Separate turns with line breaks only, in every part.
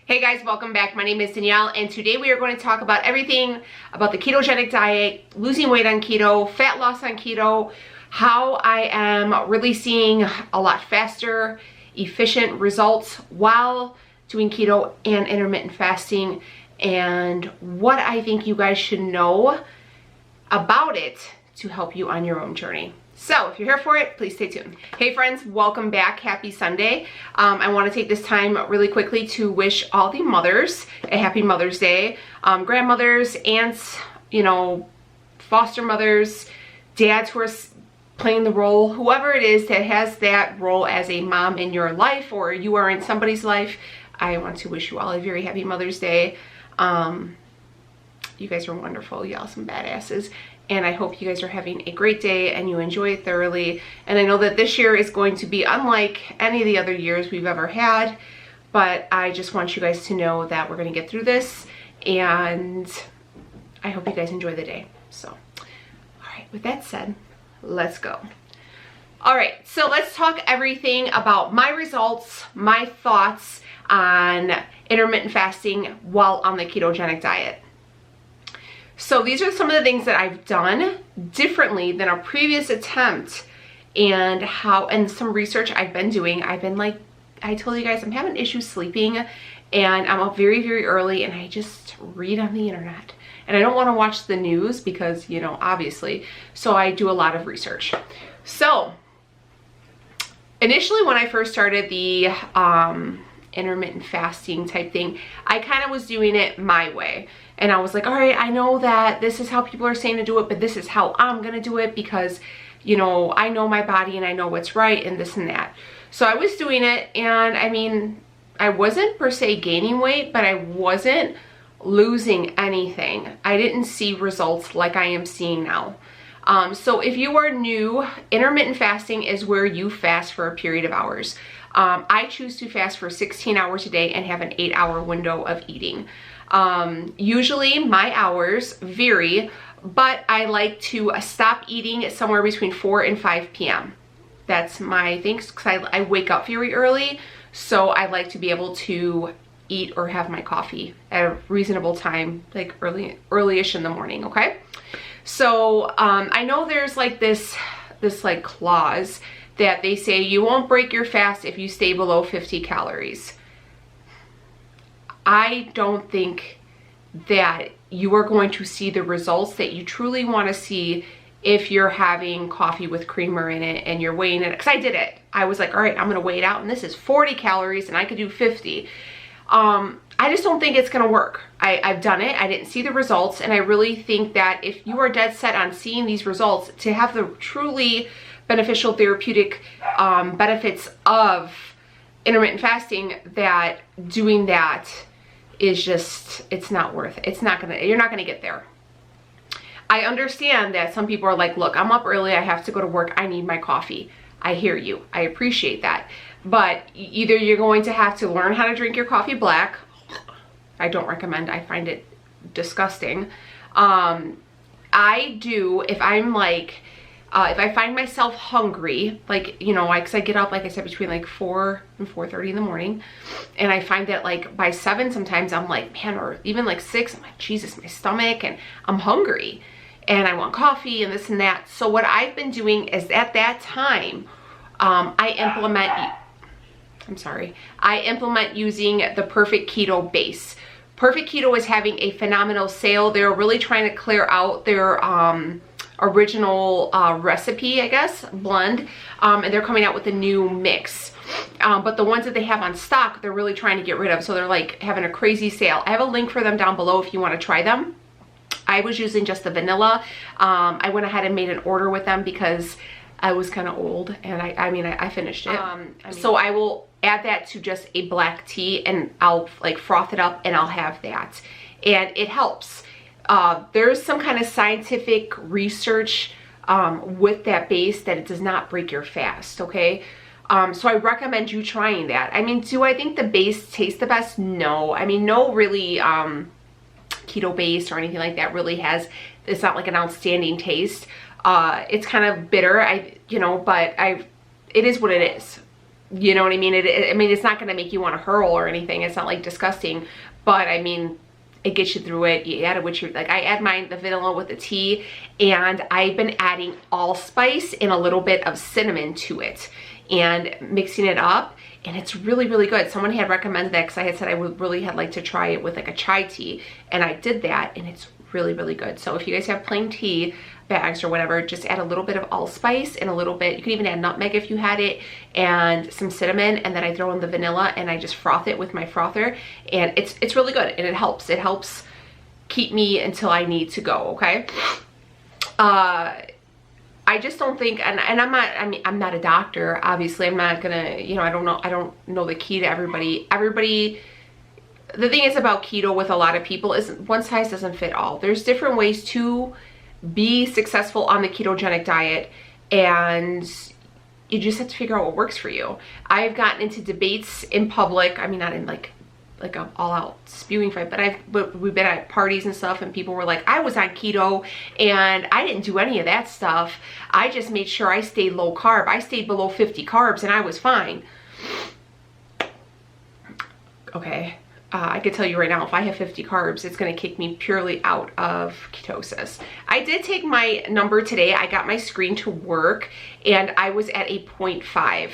Hey guys, welcome back. My name is Danielle, and today we are going to talk about everything about the ketogenic diet, losing weight on keto, fat loss on keto, how I am really seeing a lot faster, efficient results while doing keto and intermittent fasting, and what I think you guys should know about it to help you on your own journey. So if you're here for it, please stay tuned. Hey friends, welcome back. Happy Sunday. I want to take this time really quickly to wish all the mothers a happy Mother's Day. Grandmothers, aunts, foster mothers, dads who are playing the role, whoever it is that has that role as a mom in your life or you are in somebody's life, I want to wish you all a very happy Mother's Day. You guys are wonderful. Y'all some badasses. And I hope you guys are having a great day and you enjoy it thoroughly. And I know that this year is going to be unlike any of the other years we've ever had, but I just want you guys to know that we're going to get through this, and I hope you guys enjoy the day. So, all right, with that said, let's go. All right, so let's talk everything about my results, my thoughts on intermittent fasting while on the ketogenic diet. So these are some of the things that I've done differently than a previous attempt, and some research I've been doing. I've been like, I told you guys, I'm having issues sleeping, and I'm up very, very early, and I just read on the internet. And I don't want to watch the news because, obviously, so I do a lot of research. So initially when I first started the intermittent fasting type thing, I kind of was doing it my way. And I was like, all right, I know that this is how people are saying to do it, but this is how I'm going to do it because, I know my body and I know what's right and this and that. So I was doing it, and I mean, I wasn't per se gaining weight, but I wasn't losing anything. I didn't see results like I am seeing now. So if you are new, intermittent fasting is where you fast for a period of hours. I choose to fast for 16 hours a day and have an 8-hour window of eating. Usually my hours vary, but I like to stop eating somewhere between 4 and 5 p.m. That's my thing, because I wake up very early, so I like to be able to eat or have my coffee at a reasonable time, like early-ish in the morning, okay? So I know there's like this like clause that they say you won't break your fast if you stay below 50 calories. I don't think that you are going to see the results that you truly want to see if you're having coffee with creamer in it and you're weighing it. Because I did it. I was like, all right, I'm going to weigh it out, and this is 40 calories and I could do 50. I just don't think it's going to work. I've done it. I didn't see the results, and I really think that if you are dead set on seeing these results, to have the truly beneficial therapeutic benefits of intermittent fasting, that doing that is just, it's not worth it. You're not gonna get there. I understand that some people are like, look, I'm up early, I have to go to work, I need my coffee. I hear you, I appreciate that. But either you're going to have to learn how to drink your coffee black. I don't recommend, I find it disgusting. I do, if I'm like, if I find myself hungry, like, because I get up, like I said, between like 4 and 4:30 in the morning, and I find that like by 7 sometimes I'm like, man, or even like 6, I'm like, Jesus, my stomach, and I'm hungry, and I want coffee and this and that. So what I've been doing is at that time, I implement using the Perfect Keto base. Perfect Keto is having a phenomenal sale. They're really trying to clear out their original recipe, I guess, blend, and they're coming out with a new mix. But the ones that they have on stock, they're really trying to get rid of. So they're like having a crazy sale. I have a link for them down below if you want to try them. I was using just the vanilla. I went ahead and made an order with them because I was kind of old, and I finished it. So I will add that to just a black tea, and I'll like froth it up and I'll have that, and it helps. There's some kind of scientific research with that base that it does not break your fast, okay? So I recommend you trying that. I mean, do I think the base tastes the best? No. I mean, no really keto base or anything like that really has, it's not like an outstanding taste. It's kind of bitter, but it is what it is. You know what I mean? I mean, it's not going to make you want to hurl or anything. It's not like disgusting, but I mean, it gets you through it. You add it with your, like I add the vanilla with the tea, and I've been adding allspice and a little bit of cinnamon to it and mixing it up, and it's really, really good. Someone had recommended that because I had said I would really had like to try it with like a chai tea, and I did that, and it's really, really good. So if you guys have plain tea bags or whatever, just add a little bit of allspice and a little bit, you can even add nutmeg if you had it, and some cinnamon, and then I throw in the vanilla and I just froth it with my frother, and it's really good, and it helps keep me until I need to go. Okay, I just don't think, and I'm not, I mean, I'm not a doctor, obviously. I'm not gonna, you know, I don't know the key to everybody. The thing is about keto with a lot of people is one size doesn't fit all. There's different ways to be successful on the ketogenic diet, and you just have to figure out what works for you. I've gotten into debates in public. I mean, not in like a all-out spewing fight, but we've been at parties and stuff, and people were like, I was on keto and I didn't do any of that stuff. I just made sure I stayed low carb. I stayed below 50 carbs and I was fine. Okay. I could tell you right now, if I have 50 carbs, it's going to kick me purely out of ketosis. I did take my number today. I got my screen to work, and I was at a 0.5,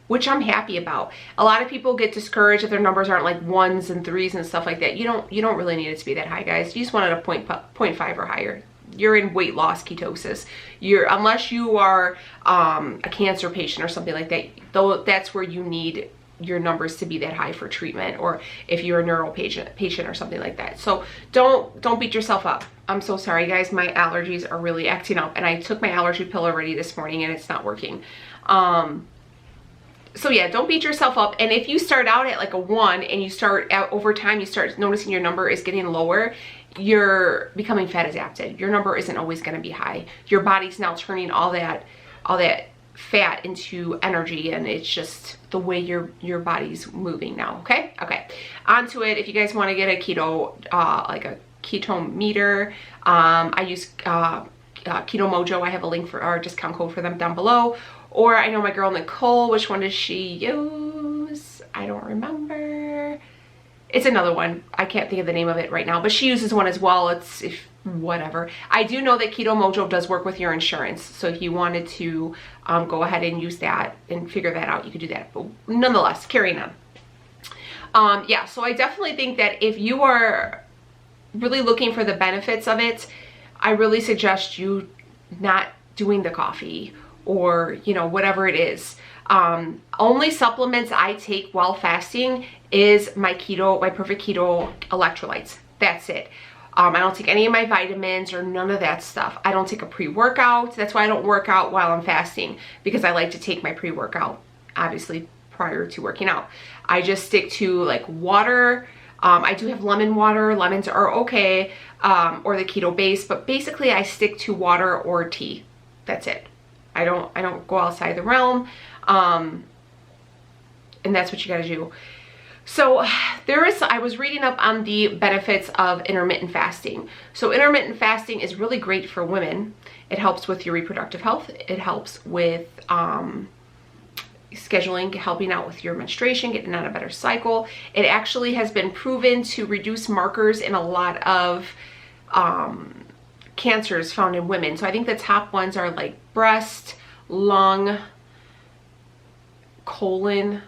which I'm happy about. A lot of people get discouraged if their numbers aren't like 1s and 3s and stuff like that. You don't really need it to be that high, guys. You just want it a 0.5 or higher. You're in weight loss ketosis. Unless you are a cancer patient or something like that, though, that's where you need your numbers to be that high for treatment, or if you're a neuro patient or something like that. So don't beat yourself up. I'm so sorry, guys. My allergies are really acting up, and I took my allergy pill already this morning and it's not working. So yeah, don't beat yourself up. And if you start out at like a 1 and you start out over time, you start noticing your number is getting lower, you're becoming fat adapted. Your number isn't always going to be high. Your body's now turning all that fat into energy, and it's just the way your body's moving now. Okay, onto it. If you guys want to get a keto like a ketone meter, I use Keto Mojo. I have a link for our discount code for them down below. Or I know my girl Nicole, which one does she use? I don't remember. It's another one. I can't think of the name of it right now, but she uses one as well. It's whatever. I do know that Keto Mojo does work with your insurance, so if you wanted to go ahead and use that and figure that out, you could do that. But nonetheless, carrying on. Yeah, so I definitely think that if you are really looking for the benefits of it, I really suggest you not doing the coffee, or you know, whatever it is. Only supplements I take while fasting is my perfect keto electrolytes. That's it. I don't take any of my vitamins or none of that stuff. I don't take a pre-workout. That's why I don't work out while I'm fasting, because I like to take my pre-workout, obviously, prior to working out. I just stick to like water. I do have lemon water. Lemons are okay, or the keto base, but basically I stick to water or tea. That's it. I don't go outside the realm, and that's what you gotta do. So I was reading up on the benefits of intermittent fasting. So intermittent fasting is really great for women. It helps with your reproductive health. It helps with scheduling, helping out with your menstruation, getting on a better cycle. It actually has been proven to reduce markers in a lot of cancers found in women. So I think the top ones are like breast, lung, colon,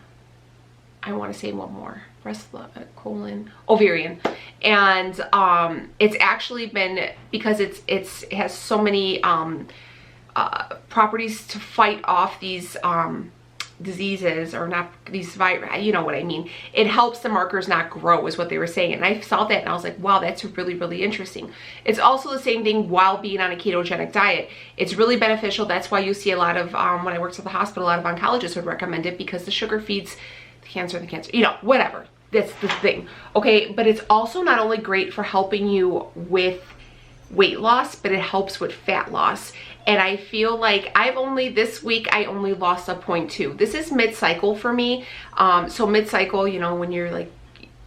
I want to say one more, breast, colon, ovarian. And it's actually been, because it has so many properties to fight off these diseases, or not these virus, you know what I mean. It helps the markers not grow, is what they were saying. And I saw that and I was like, wow, that's really, really interesting. It's also the same thing while being on a ketogenic diet. It's really beneficial. That's why you see a lot of, when I worked at the hospital, a lot of oncologists would recommend it, because the sugar feeds the cancer, you know, whatever. That's the thing. Okay, but it's also not only great for helping you with weight loss, but it helps with fat loss. And I feel like this week I only lost a 0.2. This is mid-cycle for me. So mid-cycle, you know, when you're like,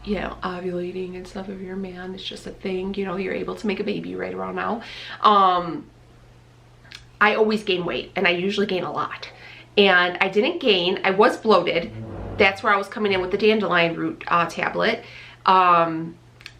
you know, ovulating and stuff, if you're a man, it's just a thing, you know, you're able to make a baby right around now. I always gain weight, and I usually gain a lot. and I didn't gain. I was bloated. That's where I was coming in with the dandelion root tablet. And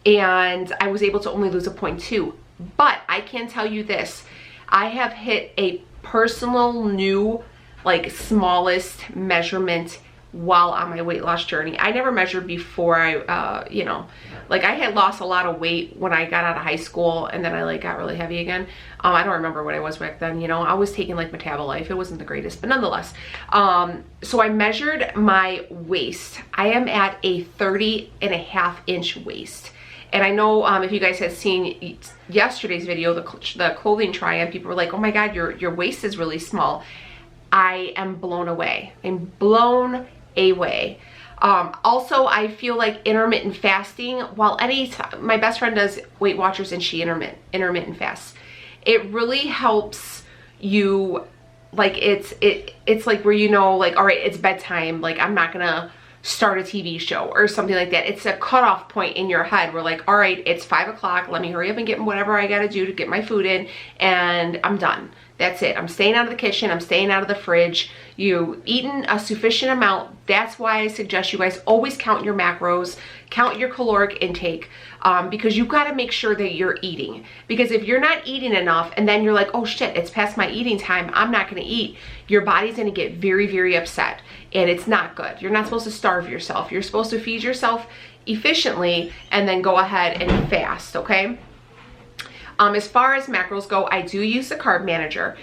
I was able to only lose a 0.2. But I can tell you this, I have hit a personal new, like, smallest measurement while on my weight loss journey. I never measured before. I, you know, like, I had lost a lot of weight when I got out of high school, and then I like got really heavy again. I don't remember what I was back then, you know. I was taking like Metabolife. It wasn't the greatest, but nonetheless. So I measured my waist. I am at a 30.5-inch waist. And I know if you guys had seen yesterday's video, the clothing try-on, people were like, oh my God, your waist is really small. I am blown away. I'm blown away. Also, I feel like intermittent fasting, while my best friend does Weight Watchers and she intermittent fasts, it really helps you, like, it's like where, you know, like, all right, it's bedtime, like, I'm not gonna start a TV show or something like that. It's a cutoff point in your head. We're like, all right, it's 5 o'clock. Let me hurry up and get whatever I gotta do to get my food in, and I'm done. That's it. I'm staying out of the kitchen. I'm staying out of the fridge. You've eaten a sufficient amount. That's why I suggest you guys always count your macros, count your caloric intake, because you've got to make sure that you're eating. Because if you're not eating enough and then you're like, oh shit, it's past my eating time, I'm not going to eat, your body's going to get very, very upset. And it's not good. You're not supposed to starve yourself. You're supposed to feed yourself efficiently and then go ahead and fast, okay? As far as macros go, I do use the carb manager.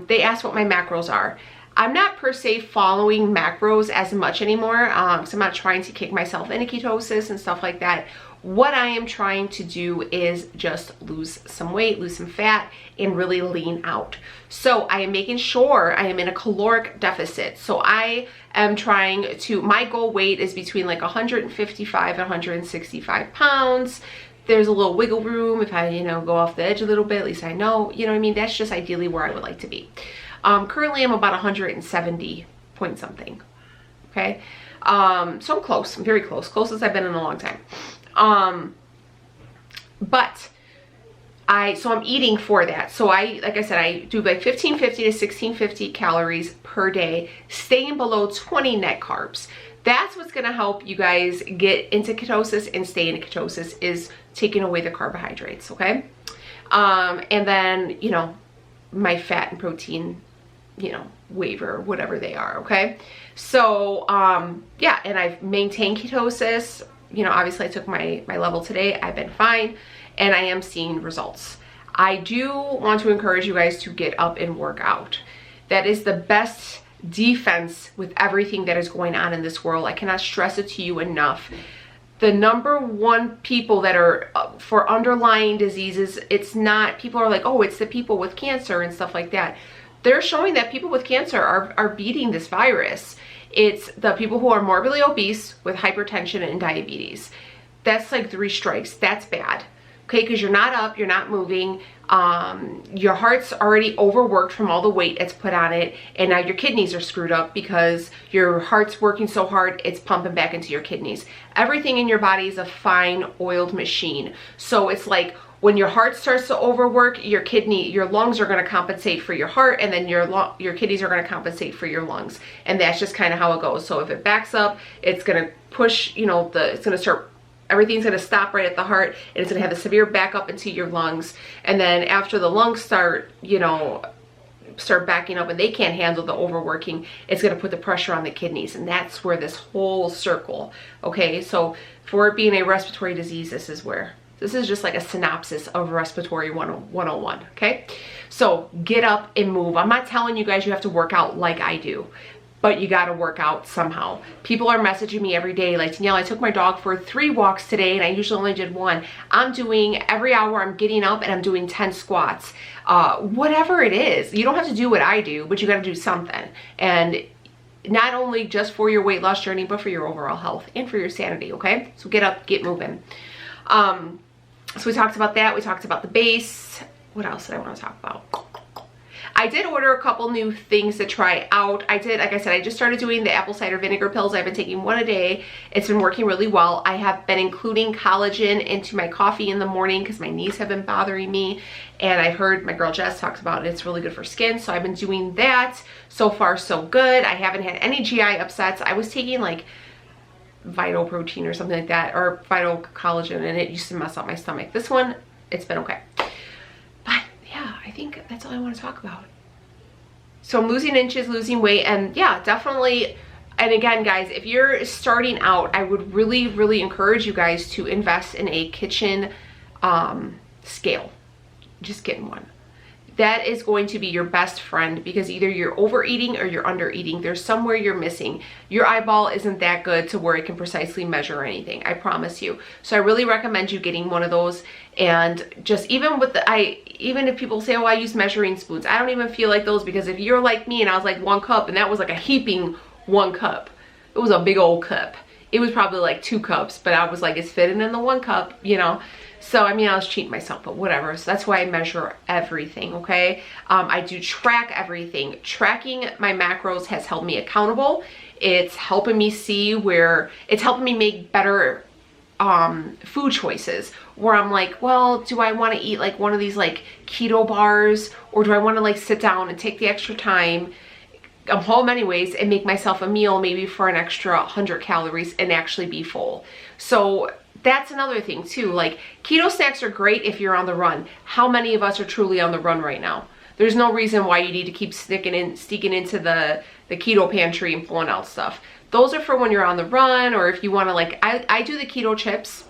They asked what my macros are. I'm not per se following macros as much anymore, so I'm not trying to kick myself into ketosis and stuff like that. What I am trying to do is just lose some weight, lose some fat, and really lean out. So I am making sure I am in a caloric deficit. So I am trying to, my goal weight is between like 155 and 165 pounds. There's a little wiggle room if I, you know, go off the edge a little bit, at least I know, you know what I mean? That's just ideally where I would like to be. Currently I'm about 170 point something, okay? So I'm close, I'm very close, closest I've been in a long time. But so I'm eating for that. So like I said, I do like 1550 to 1650 calories per day, staying below 20 net carbs. That's what's gonna help you guys get into ketosis and stay in ketosis, is taking away the carbohydrates, okay? And then, you know, my fat and protein, you know, waiver, whatever they are, okay? So, yeah, and I've maintained ketosis. You know, obviously I took my level today. I've been fine, and I am seeing results. I do want to encourage you guys to get up and work out. That is the best defense with everything that is going on in this world. I cannot stress it to you enough. The number one people that are for underlying diseases, it's not, people are like, oh, it's the people with cancer and stuff like that. They're showing that people with cancer are beating this virus. It's the people who are morbidly obese with hypertension and diabetes. That's like 3 strikes. That's bad. Okay, because you're not up, you're not moving, your heart's already overworked from all the weight it's put on it, and now your kidneys are screwed up because your heart's working so hard, it's pumping back into your kidneys. Everything in your body is a fine oiled machine. So it's like when your heart starts to overwork, your lungs are going to compensate for your heart, and then your kidneys are going to compensate for your lungs. And that's just kind of how it goes. So if it backs up, it's going to push, you know, it's going to start, everything's going to stop right at the heart, and it's going to have a severe backup into your lungs. And then after the lungs start, you know, start backing up and they can't handle the overworking, it's going to put the pressure on the kidneys. And that's where this whole circle, okay? So for it being a respiratory disease, this is just like a synopsis of respiratory 101, okay? So get up and move. I'm not telling you guys you have to work out like I do, but you got to work out somehow. People are messaging me every day like, Danielle, I took my dog for 3 walks today and I usually only did 1. I'm doing, every hour I'm getting up and I'm doing 10 squats. Whatever it is, you don't have to do what I do, but you got to do something. And not only just for your weight loss journey, but for your overall health and for your sanity, okay? So get up, get moving. So we talked about that. We talked about the base. What else did I want to talk about? I did order a couple new things to try out. I did, like I said, I just started doing the apple cider vinegar pills. I've been taking one a day. It's been working really well. I have been including collagen into my coffee in the morning because my knees have been bothering me. And I've heard my girl Jess talks about it. It's really good for skin. So I've been doing that. So far, so good. I haven't had any GI upsets. I was taking like Vital Protein or something like that, or Vital Collagen, and it used to mess up my stomach. This one, it's been okay. But yeah, I think that's all I want to talk about. So I'm losing inches, losing weight, and yeah, definitely. And again, guys, if you're starting out, I would really, really encourage you guys to invest in a kitchen scale. Just getting one. That is going to be your best friend, because either you're overeating or you're undereating. There's somewhere you're missing. Your eyeball isn't that good to where it can precisely measure anything, I promise you. So I really recommend you getting one of those. And just even with even if people say, oh, I use measuring spoons, I don't even feel like those, because if you're like me and I was like 1 cup and that was like a heaping 1 cup, it was a big old cup. It was probably like 2 cups, but I was like, it's fitting in the 1 cup, you know? So, I mean, I was cheating myself, but whatever. So that's why I measure everything, okay? I do track everything. Tracking my macros has held me accountable. It's helping me see it's helping me make better food choices, where I'm like, well, do I want to eat like one of these like keto bars, or do I want to like sit down and take the extra time, I'm home anyways, and make myself a meal maybe for an extra 100 calories and actually be full. So that's another thing too. Like, keto snacks are great if you're on the run. How many of us are truly on the run right now? There's no reason why you need to keep sneaking into the keto pantry and pulling out stuff. Those are for when you're on the run, or if you want to, like, I do the keto chips.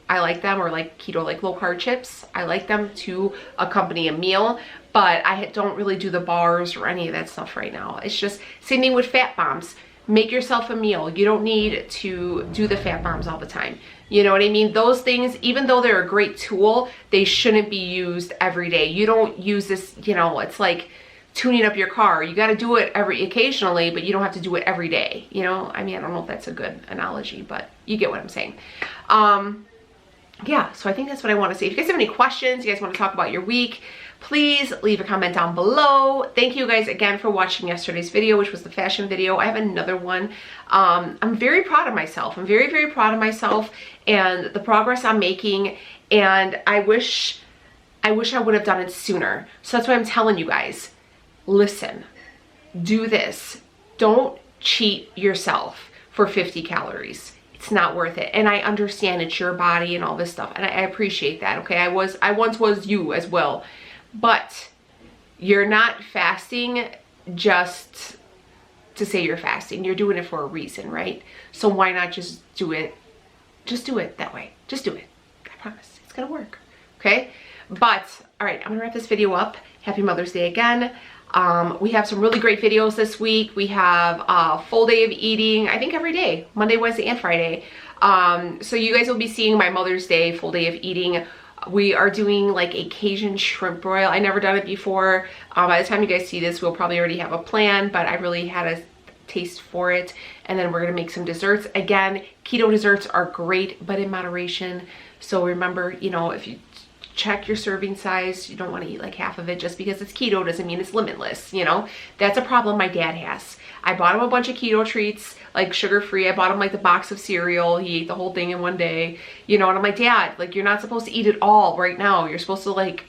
I like them, or like keto, like low carb chips. I like them to accompany a meal, but I don't really do the bars or any of that stuff right now. It's just same thing with fat bombs. Make yourself a meal. You don't need to do the fat bombs all the time. You know what I mean? Those things, even though they're a great tool, they shouldn't be used every day. You don't use this, you know, it's like tuning up your car. You got to do it occasionally, but you don't have to do it every day. You know, I mean, I don't know if that's a good analogy, but you get what I'm saying. Yeah, so I think that's what I want to say. If you guys have any questions, you guys want to talk about your week, please leave a comment down below. Thank you guys again for watching yesterday's video, which was the fashion video. I have another one. I'm very proud of myself. I'm very, very proud of myself and the progress I'm making. And I wish I would have done it sooner. So that's why I'm telling you guys, listen, do this. Don't cheat yourself for 50 calories. It's not worth it. And I understand it's your body and all this stuff, and I appreciate that, okay? I once was you as well. But you're not fasting just to say you're fasting. You're doing it for a reason, right? So why not just do it? Just do it that way. Just do it. I promise. It's gonna work, okay? But, all right, I'm gonna wrap this video up. Happy Mother's Day again. We have some really great videos this week. We have a full day of eating, I think every day, Monday, Wednesday, and Friday. So you guys will be seeing my Mother's Day full day of eating. We are doing like a Cajun shrimp broil. I never done it before. By the time you guys see this, we'll probably already have a plan, but I really had a taste for it. And then we're gonna make some desserts. Again, keto desserts are great, but in moderation. So remember, you know, if you check your serving size, you don't want to eat like half of it. Just because it's keto doesn't mean it's limitless, you know? That's a problem my dad has. I bought him a bunch of keto treats, like sugar-free. I bought him like the box of cereal. He ate the whole thing in one day, you know? And I'm like, Dad, like, you're not supposed to eat it all right now. You're supposed to, like,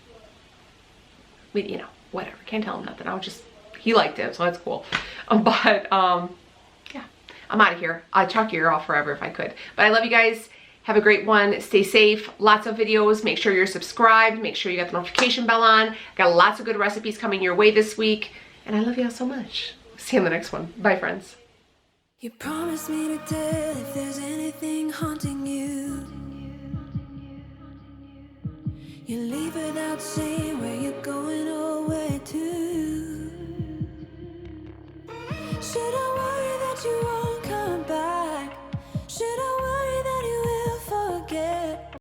you know, whatever. Can't tell him nothing. He liked it, so that's cool. But yeah, I'm out of here. I'd chalk your ear off forever if I could. But I love you guys. Have a great one. Stay safe. Lots of videos. Make sure you're subscribed. Make sure you got the notification bell on. Got lots of good recipes coming your way this week. And I love you all so much. See you in the next one. Bye, friends.
You promised me to tell if there's anything haunting you. You leave without saying where you're going or where to. Should I